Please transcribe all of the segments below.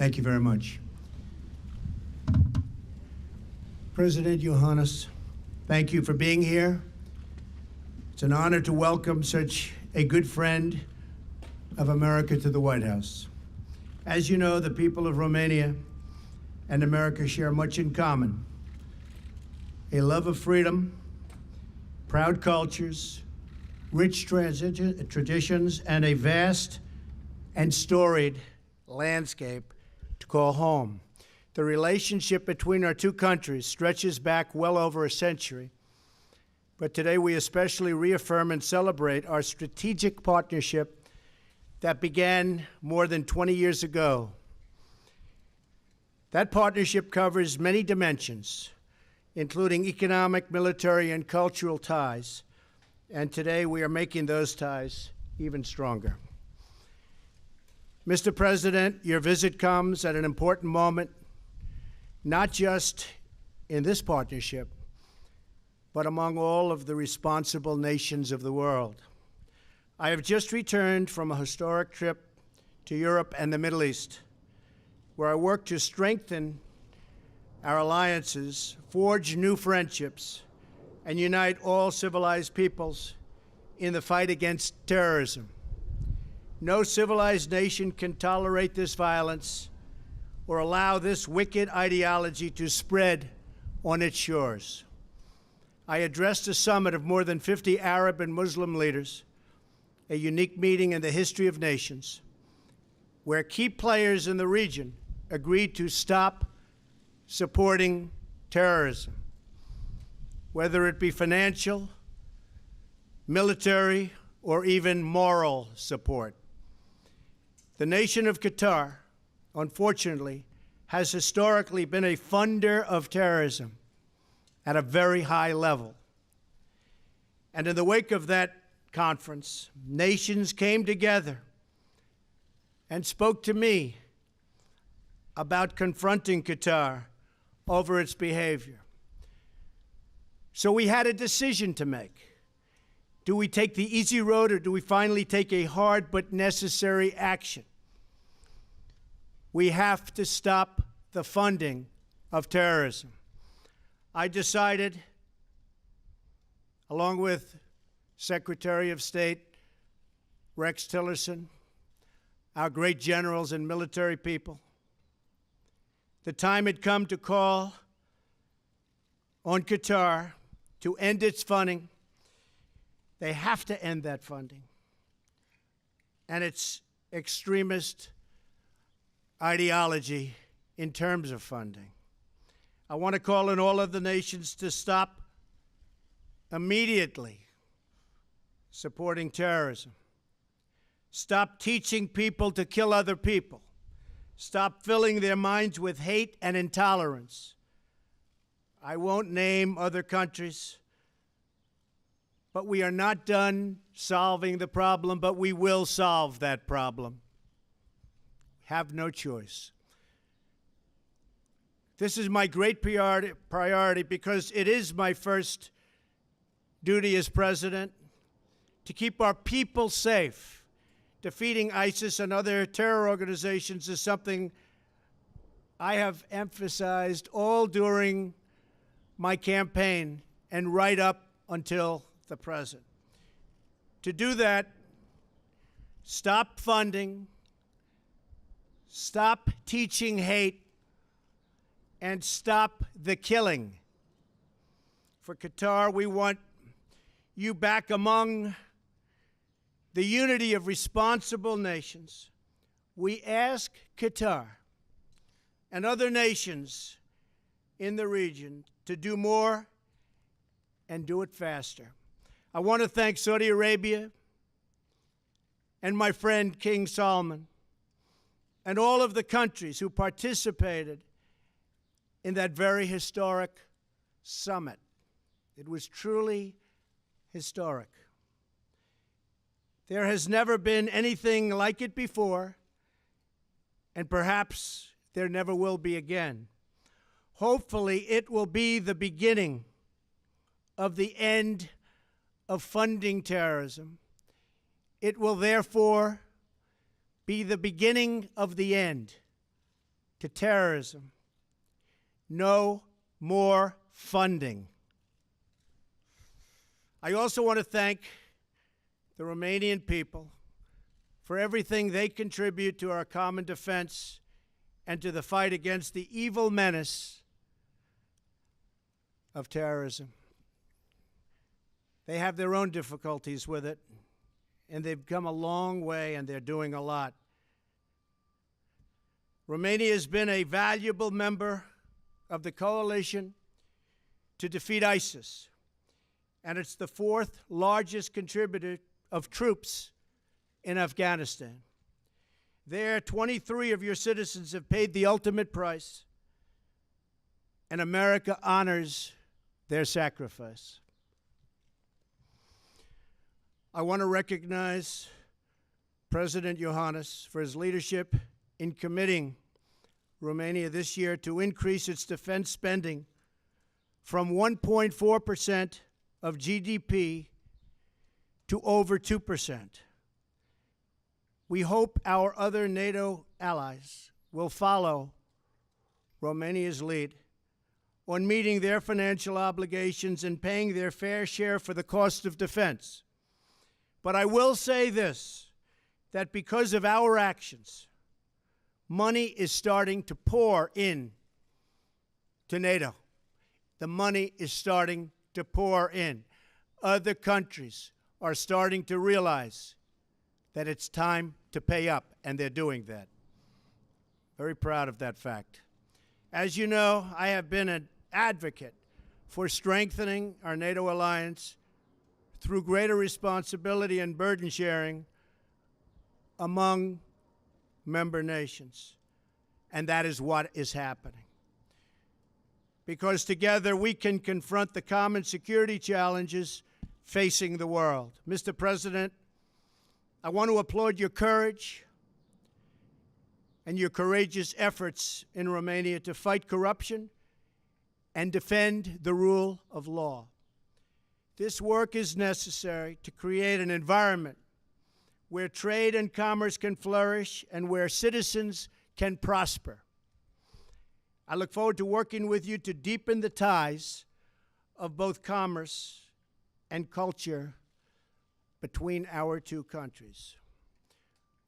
Thank you very much. President Iohannis, thank you for being here. It's an honor to welcome such a good friend of America to the White House. As you know, the people of Romania and America share much in common: a love of freedom, proud cultures, rich traditions, and a vast and storied landscape to call home. The relationship between our two countries stretches back well over a century, but today we especially reaffirm and celebrate our strategic partnership that began more than 20 years ago. That partnership covers many dimensions, including economic, military, and cultural ties, and today we are making those ties even stronger. Mr. President, your visit comes at an important moment, not just in this partnership, but among all of the responsible nations of the world. I have just returned from a historic trip to Europe and the Middle East, where I worked to strengthen our alliances, forge new friendships, and unite all civilized peoples in the fight against terrorism. No civilized nation can tolerate this violence or allow this wicked ideology to spread on its shores. I addressed a summit of more than 50 Arab and Muslim leaders, a unique meeting in the history of nations, where key players in the region agreed to stop supporting terrorism, whether it be financial, military, or even moral support. The nation of Qatar, unfortunately, has historically been a funder of terrorism at a very high level. And in the wake of that conference, nations came together and spoke to me about confronting Qatar over its behavior. So we had a decision to make. Do we take the easy road, or do we finally take a hard but necessary action? We have to stop the funding of terrorism. I decided, along with Secretary of State Rex Tillerson, our great generals and military people, the time had come to call on Qatar to end its funding. They have to end that funding and its extremist ideology in terms of funding. I want to call on all of the nations to stop immediately supporting terrorism. Stop teaching people to kill other people. Stop filling their minds with hate and intolerance. I won't name other countries, but we are not done solving the problem, but we will solve that problem. Have no choice. This is my great priority because it is my first duty as president to keep our people safe. Defeating ISIS and other terror organizations is something I have emphasized all during my campaign and right up until the present. To do that, stop funding, stop teaching hate, and stop the killing. For Qatar, we want you back among the unity of responsible nations. We ask Qatar and other nations in the region to do more and do it faster. I want to thank Saudi Arabia and my friend King Salman and all of the countries who participated in that very historic summit. It was truly historic. There has never been anything like it before, and perhaps there never will be again. Hopefully, it will be the beginning of the end of funding terrorism. It will therefore be the beginning of the end to terrorism. No more funding. I also want to thank the Romanian people for everything they contribute to our common defense and to the fight against the evil menace of terrorism. They have their own difficulties with it, and they've come a long way, and they're doing a lot. Romania has been a valuable member of the coalition to defeat ISIS, and it's the fourth largest contributor of troops in Afghanistan. There, 23 of your citizens have paid the ultimate price, and America honors their sacrifice. I want to recognize President Iohannis for his leadership in committing Romania this year to increase its defense spending from 1.4% of GDP to over 2%. We hope our other NATO allies will follow Romania's lead on meeting their financial obligations and paying their fair share for the cost of defense. But I will say this, that because of our actions, money is starting to pour in to NATO. The money is starting to pour in. Other countries are starting to realize that it's time to pay up, and they're doing that. Very proud of that fact. As you know, I have been an advocate for strengthening our NATO alliance through greater responsibility and burden sharing among member nations. And that is what is happening. Because together we can confront the common security challenges facing the world. Mr. President, I want to applaud your courage and your courageous efforts in Romania to fight corruption and defend the rule of law. This work is necessary to create an environment where trade and commerce can flourish and where citizens can prosper. I look forward to working with you to deepen the ties of both commerce and culture between our two countries.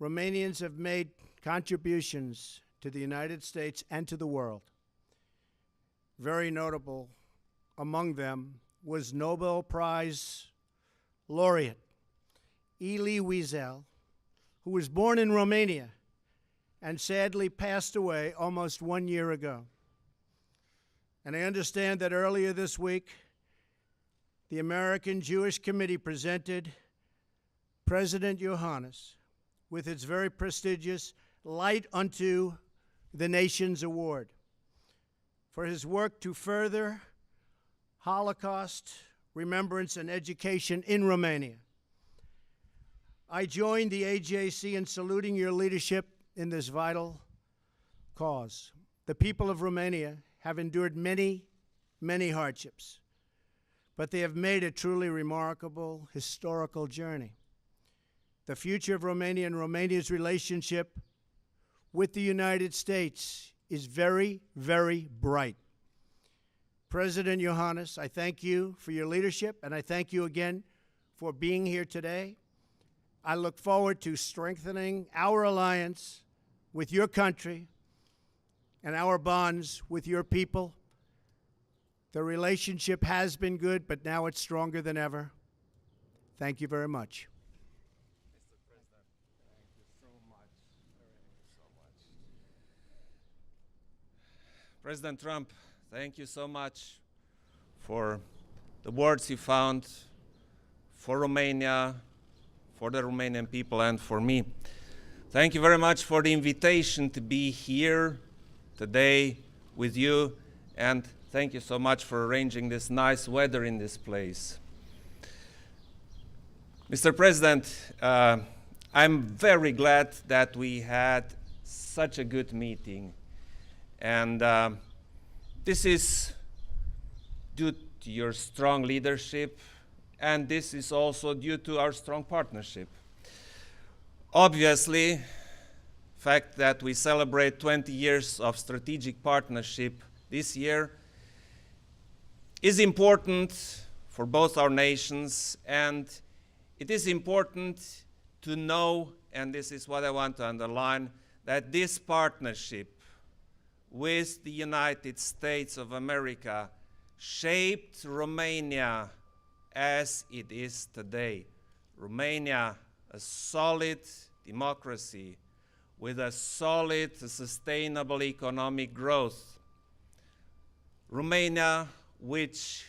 Romanians have made contributions to the United States and to the world. Very notable among them was Nobel Prize laureate Elie Wiesel, who was born in Romania and sadly passed away almost 1 year ago. And I understand that earlier this week, the American Jewish Committee presented President Iohannis with its very prestigious Light Unto the Nations Award for his work to further Holocaust remembrance and education in Romania. I join the AJC in saluting your leadership in this vital cause. The people of Romania have endured many, many hardships, but they have made a truly remarkable historical journey. The future of Romania and Romania's relationship with the United States is very, very bright. President Iohannis, I thank you for your leadership, and I thank you again for being here today. I look forward to strengthening our alliance with your country and our bonds with your people. The relationship has been good, but now it's stronger than ever. Thank you very much. Mr. President, thank you so much. Thank you so much. President Trump, thank you so much for the words you found for Romania, for the Romanian people, and for me. Thank you very much for the invitation to be here today with you, and thank you so much for arranging this nice weather in this place. Mr. President, I'm very glad that we had such a good meeting, and this is due to your strong leadership, and this is also due to our strong partnership. Obviously, fact that we celebrate 20 years of strategic partnership this year is important for both our nations, and it is important to know, and this is what I want to underline, that this partnership with the United States of America shaped Romania as it is today. Romania, a solid democracy with a solid, sustainable economic growth. Romania, which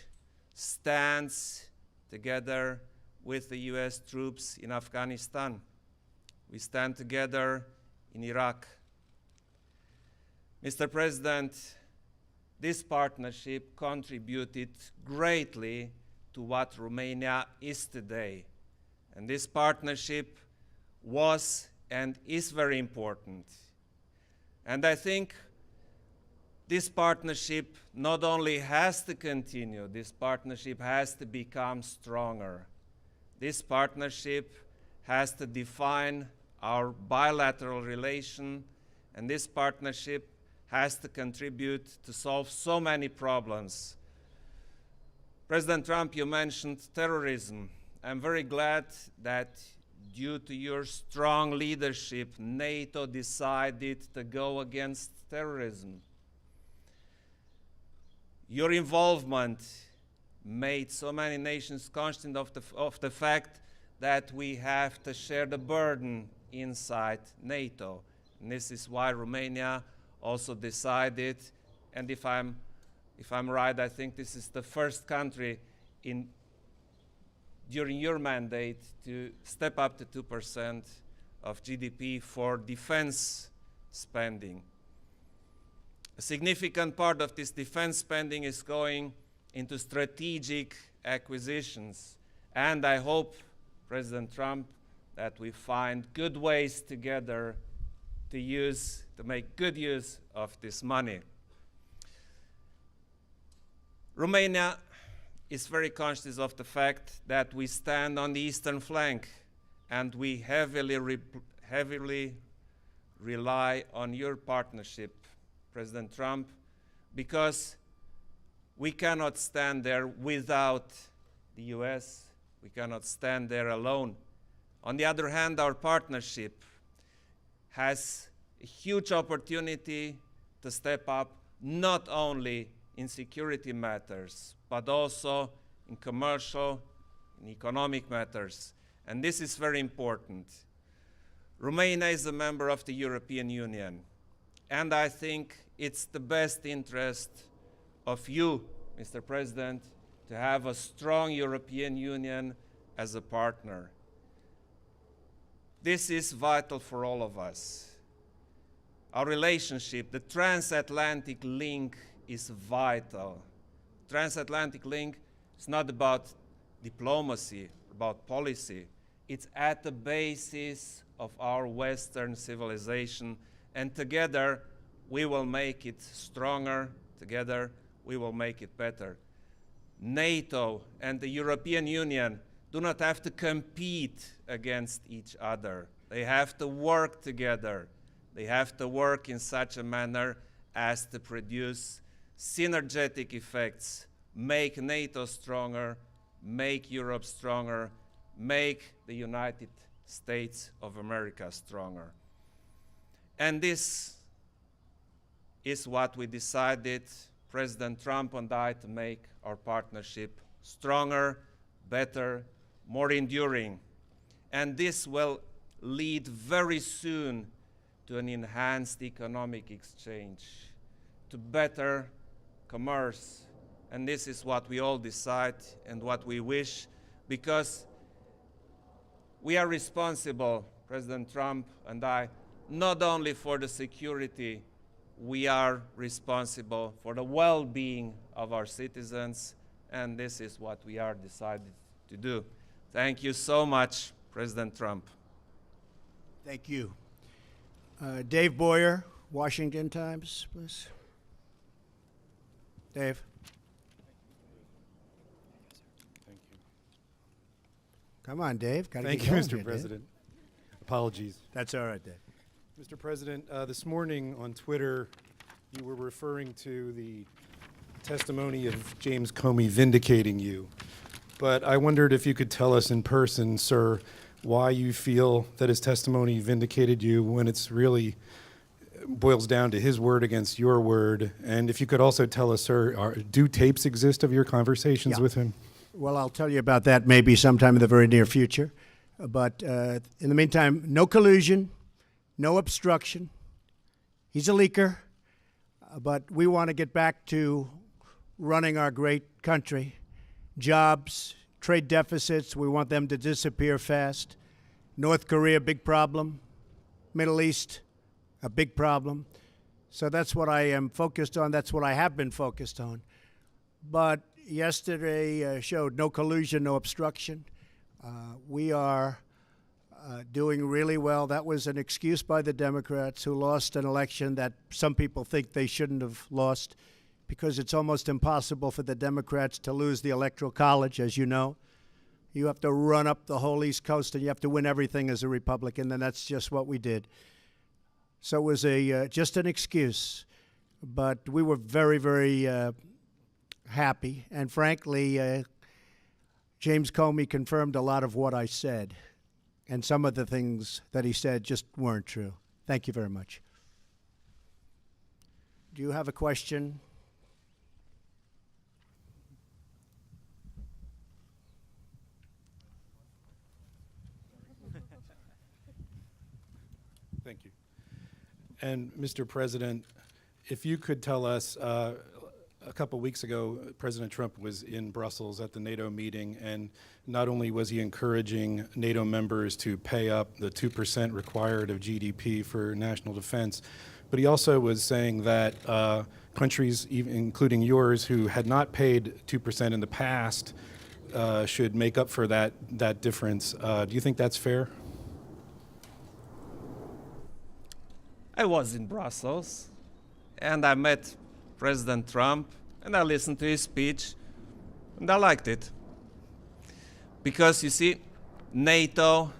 stands together with the US troops in Afghanistan. We stand together in Iraq. Mr. President, this partnership contributed greatly to what Romania is today. And this partnership was and is very important. And I think this partnership not only has to continue, this partnership has to become stronger. This partnership has to define our bilateral relation, and this partnership has to contribute to solve so many problems. President Trump, you mentioned terrorism. I'm very glad that due to your strong leadership, NATO decided to go against terrorism. Your involvement made so many nations conscious of the fact that we have to share the burden inside NATO. And this is why Romania also decided, and if I'm right, I think this is the first country during your mandate to step up to 2% of GDP for defense spending. A significant part of this defense spending is going into strategic acquisitions. And I hope, President Trump, that we find good ways together to make good use of this money. Romania is very conscious of the fact that we stand on the eastern flank, and we heavily rely on your partnership, President Trump, because we cannot stand there without the US. We cannot stand there alone. On the other hand, our partnership has a huge opportunity to step up not only in security matters, but also in commercial and economic matters. And this is very important. Romania is a member of the European Union, and I think it's the best interest of you, Mr. President, to have a strong European Union as a partner. This is vital for all of us. Our relationship, the transatlantic link, is vital. Transatlantic link is not about diplomacy, about policy. It's at the basis of our Western civilization, and together we will make it stronger. Together we will make it better. NATO and the European Union do not have to compete against each other. They have to work together. They have to work in such a manner as to produce synergetic effects, make NATO stronger, make Europe stronger, make the United States of America stronger. And this is what we decided, President Trump and I, to make our partnership stronger, better, more enduring. And this will lead very soon to an enhanced economic exchange, to better commerce. And this is what we all decide and what we wish, because we are responsible, President Trump and I, not only for the security, we are responsible for the well-being of our citizens, and this is what we are decided to do. Thank you so much, President Trump. Thank you. Dave Boyer, Washington Times, please. Dave. Thank you. Come on, Dave. Gotta Thank get you, going Mr. here, Dave. President. Apologies. That's all right, Dave. Mr. President, this morning on Twitter, you were referring to the testimony of James Comey vindicating you. But I wondered if you could tell us in person, sir, why you feel that his testimony vindicated you when it's really boils down to his word against your word. And if you could also tell us, sir, do tapes exist of your conversations with him? Well, I'll tell you about that maybe sometime in the very near future. But in the meantime, no collusion, no obstruction. He's a leaker, but we want to get back to running our great country. Jobs, trade deficits, we want them to disappear fast. North Korea, big problem. Middle East, a big problem. So that's what I am focused on. That's what I have been focused on. But yesterday showed no collusion, no obstruction. We are doing really well. That was an excuse by the Democrats who lost an election that some people think they shouldn't have lost, because it's almost impossible for the Democrats to lose the Electoral College, as you know. You have to run up the whole East Coast and you have to win everything as a Republican, and that's just what we did. So it was just an excuse, but we were very, very happy. And frankly, James Comey confirmed a lot of what I said, and some of the things that he said just weren't true. Thank you very much. Do you have a question? Thank you. And Mr. President, if you could tell us, a couple weeks ago, President Trump was in Brussels at the NATO meeting, and not only was he encouraging NATO members to pay up the 2% required of GDP for national defense, but he also was saying that countries, even including yours, who had not paid 2% in the past should make up for that difference. Do you think that's fair? I was in Brussels, and I met President Trump, and I listened to his speech, and I liked it. Because, you see, NATO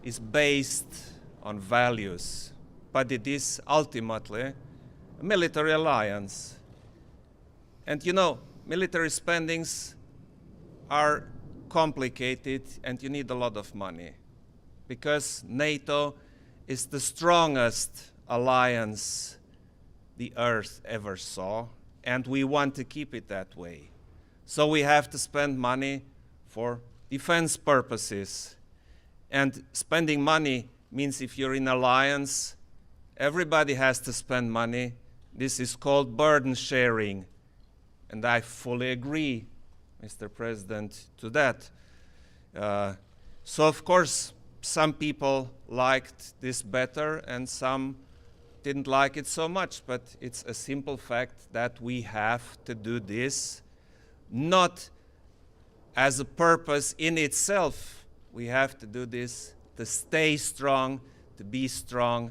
is based on values, but it is ultimately a military alliance. And you know, military spendings are complicated, and you need a lot of money, because NATO is the strongest alliance the earth ever saw, and we want to keep it that way. So we have to spend money for defense purposes. And spending money means if you're in alliance, everybody has to spend money. This is called burden sharing. And I fully agree, Mr. President, to that. So of course, some people liked this better and some didn't like it so much, but it's a simple fact that we have to do this, not as a purpose in itself. We have to do this to stay strong, to be strong,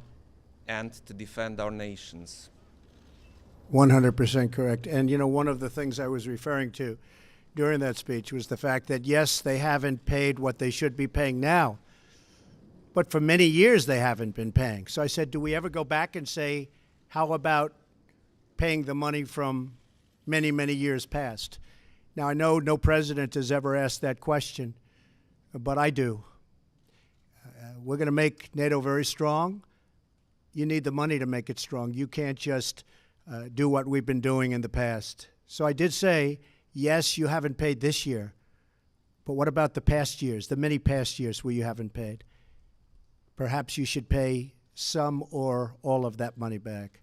and to defend our nations. 100% correct. And you know, one of the things I was referring to during that speech was the fact that, yes, they haven't paid what they should be paying now, but for many years they haven't been paying. So I said, do we ever go back and say, how about paying the money from many, many years past? Now, I know no president has ever asked that question, but I do. We're going to make NATO very strong. You need the money to make it strong. You can't just do what we've been doing in the past. So I did say, yes, you haven't paid this year, but what about the past years, the many past years where you haven't paid? Perhaps you should pay some or all of that money back.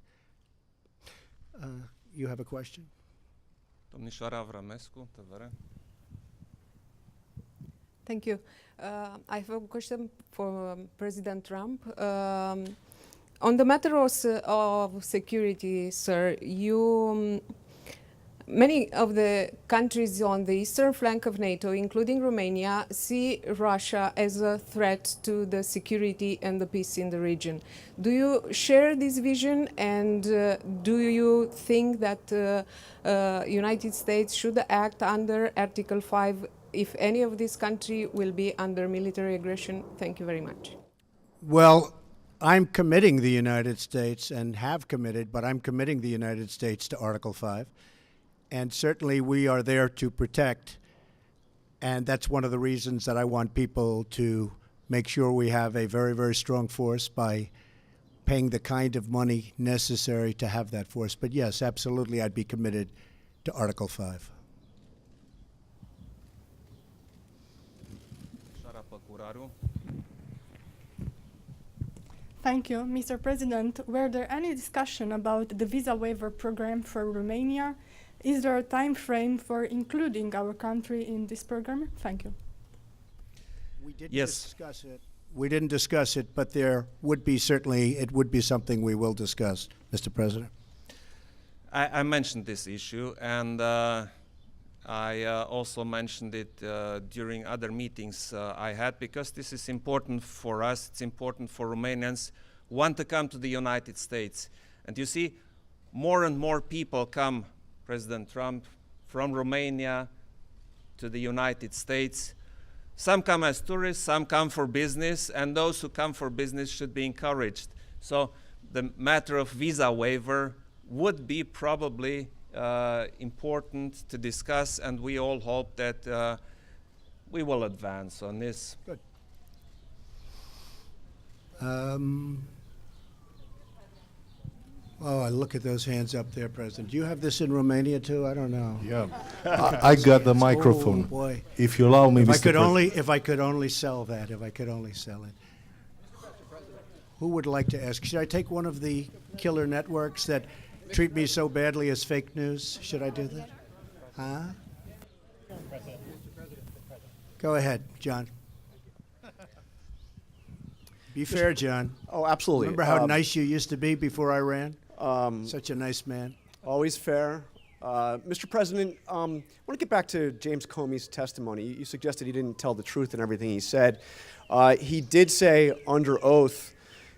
You have a question? Domnișoara Avramescu, TVR. Thank you. I have a question for President Trump. On the matter of security, sir, many of the countries on the eastern flank of NATO, including Romania, see Russia as a threat to the security and the peace in the region. Do you share this vision, and do you think that United States should act under Article 5 if any of this country will be under military aggression? Thank you very much. Well, I'm committing the United States and have committed, but I'm committing the United States to Article 5. And certainly we are there to protect. And that's one of the reasons that I want people to make sure we have a very, very strong force by paying the kind of money necessary to have that force. But yes, absolutely, I'd be committed to Article 5. Thank you, Mr. President. Were there any discussion about the visa waiver program for Romania? Is there a time frame for including our country in this program? Thank you. We didn't Yes. discuss it. We didn't discuss it, but there would be certainly, it would be something we will discuss, Mr. President. I mentioned this issue, and I also mentioned it during other meetings I had, because this is important for us, it's important for Romanians who want to come to the United States. And you see, more and more people come, President Trump, from Romania to the United States. Some come as tourists, some come for business, and those who come for business should be encouraged. So the matter of visa waiver would be probably important to discuss, and we all hope that we will advance on this. Good. Oh, I look at those hands up there, President. Do you have this in Romania too? I don't know. Yeah, I got the microphone. Oh, boy. If you allow me, If I Mr. could President. if I could only sell that, if I could only sell it. Who would like to ask? Should I take one of the killer networks that treat me so badly as fake news? Should I do that? Huh? Go ahead, John. Be fair, John. Oh, absolutely. Remember how nice you used to be before I ran? Um, Such a nice man. always fair. Mr. President, I want to get back to James Comey's testimony. You suggested he didn't tell the truth in everything he said. He did say under oath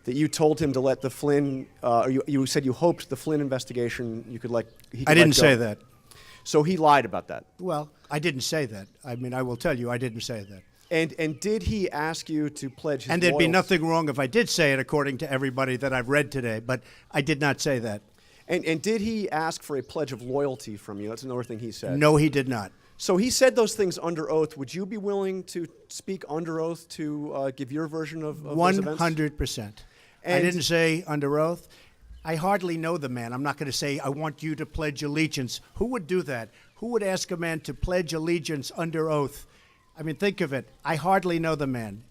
that you told him to let the Flynn, or you said you hoped the Flynn investigation he could I let didn't go. say that. So he lied about that. Well, I didn't say that. I mean, I will tell you, I didn't say that. And did he ask you to pledge his And there'd be loyalty? nothing wrong if I did say it, according to everybody that I've read today, but I did not say that. And did he ask for a pledge of loyalty from you? That's another thing he said. No, he did not. So he said those things under oath. Would you be willing to speak under oath to give your version of those events? 100%. I And- didn't say under oath. I hardly know the man. I'm not going to say, I want you to pledge allegiance. Who would do that? Who would ask a man to pledge allegiance under oath? I mean, think of it. I hardly know the man.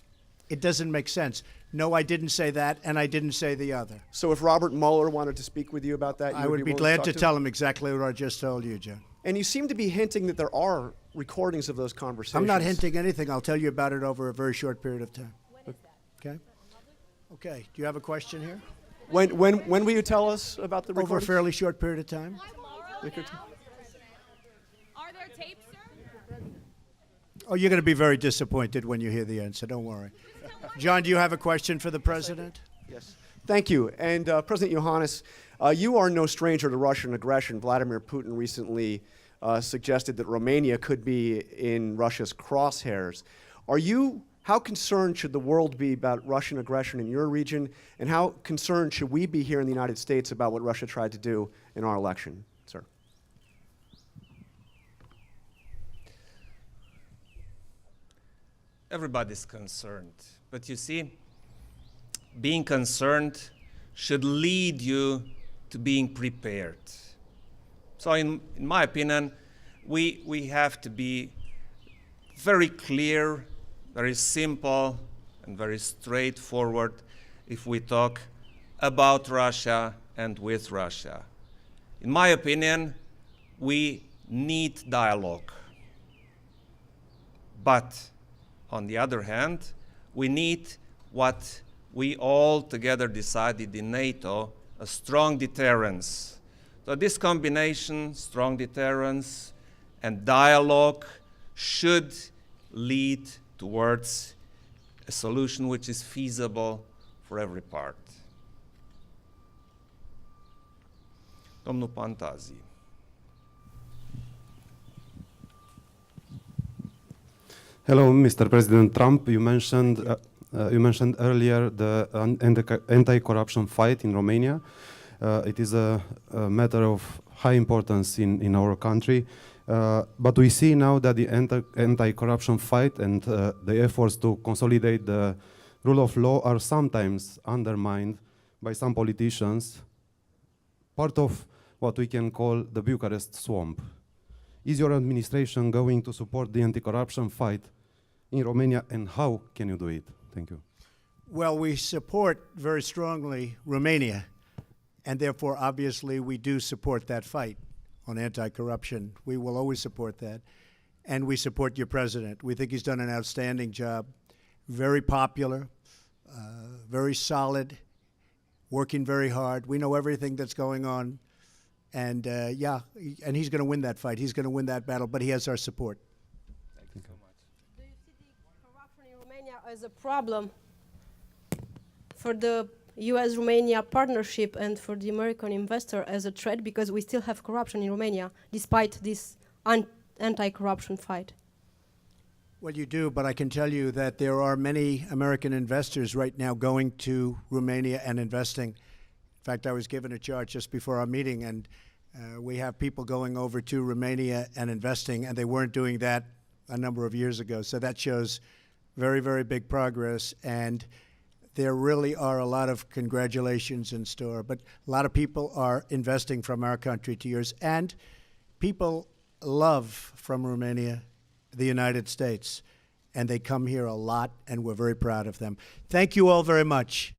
It doesn't make sense. No, I didn't say that, and I didn't say the other. So if Robert Mueller wanted to speak with you about that, you I would be willing glad talk to him? tell him exactly what I just told you, John. And you seem to be hinting that there are recordings of those conversations. I'm not hinting anything. I'll tell you about it over a very short period of time. Okay? Okay. Do you have a question here? When will you tell us about the Over a recordings? fairly short period of time. Are there tapes, sir? Oh, you're going to be very disappointed when you hear the answer. Don't worry. John, do you have a question for the president? Yes. Thank you. And President Iohannis, you are no stranger to Russian aggression. Vladimir Putin recently suggested that Romania could be in Russia's crosshairs. How concerned should the world be about Russian aggression in your region, and how concerned should we be here in the United States about what Russia tried to do in our election, sir? Everybody's concerned, but you see, being concerned should lead you to being prepared. So in my opinion, we have to be very clear, very simple, and very straightforward if we talk about Russia and with Russia. In my opinion, we need dialogue. But on the other hand, we need what we all together decided in NATO, a strong deterrence. So this combination, strong deterrence and dialogue, should lead towards a solution which is feasible for every part. Domnul Pantazi. Hello, Mr. President Trump. You mentioned you mentioned earlier the anti-corruption fight in Romania. It is a matter of high importance in our country. But we see now that the anti-corruption fight and the efforts to consolidate the rule of law are sometimes undermined by some politicians, part of what we can call the Bucharest swamp. Is your administration going to support the anti-corruption fight in Romania, and how can you do it? Thank you. Well, we support very strongly Romania, and therefore, obviously, we do support that fight on anti-corruption. We will always support that, and we support your president. We think he's done an outstanding job, very popular, very solid, working very hard. We know everything that's going on, and yeah, and he's going to win that fight. He's going to win that battle, but he has our support. Thank you so much. Do you see the corruption in Romania as a problem for the US-Romania partnership and for the American investor as a threat, because we still have corruption in Romania despite this anti-corruption fight? Well, you do, but I can tell you that there are many American investors right now going to Romania and investing. In fact, I was given a chart just before our meeting, and we have people going over to Romania and investing, and they weren't doing that a number of years ago. So that shows very, very big progress, and there really are a lot of congratulations in store. But a lot of people are investing from our country to yours, and people love from Romania the United States, and they come here a lot, and we're very proud of them. Thank you all very much.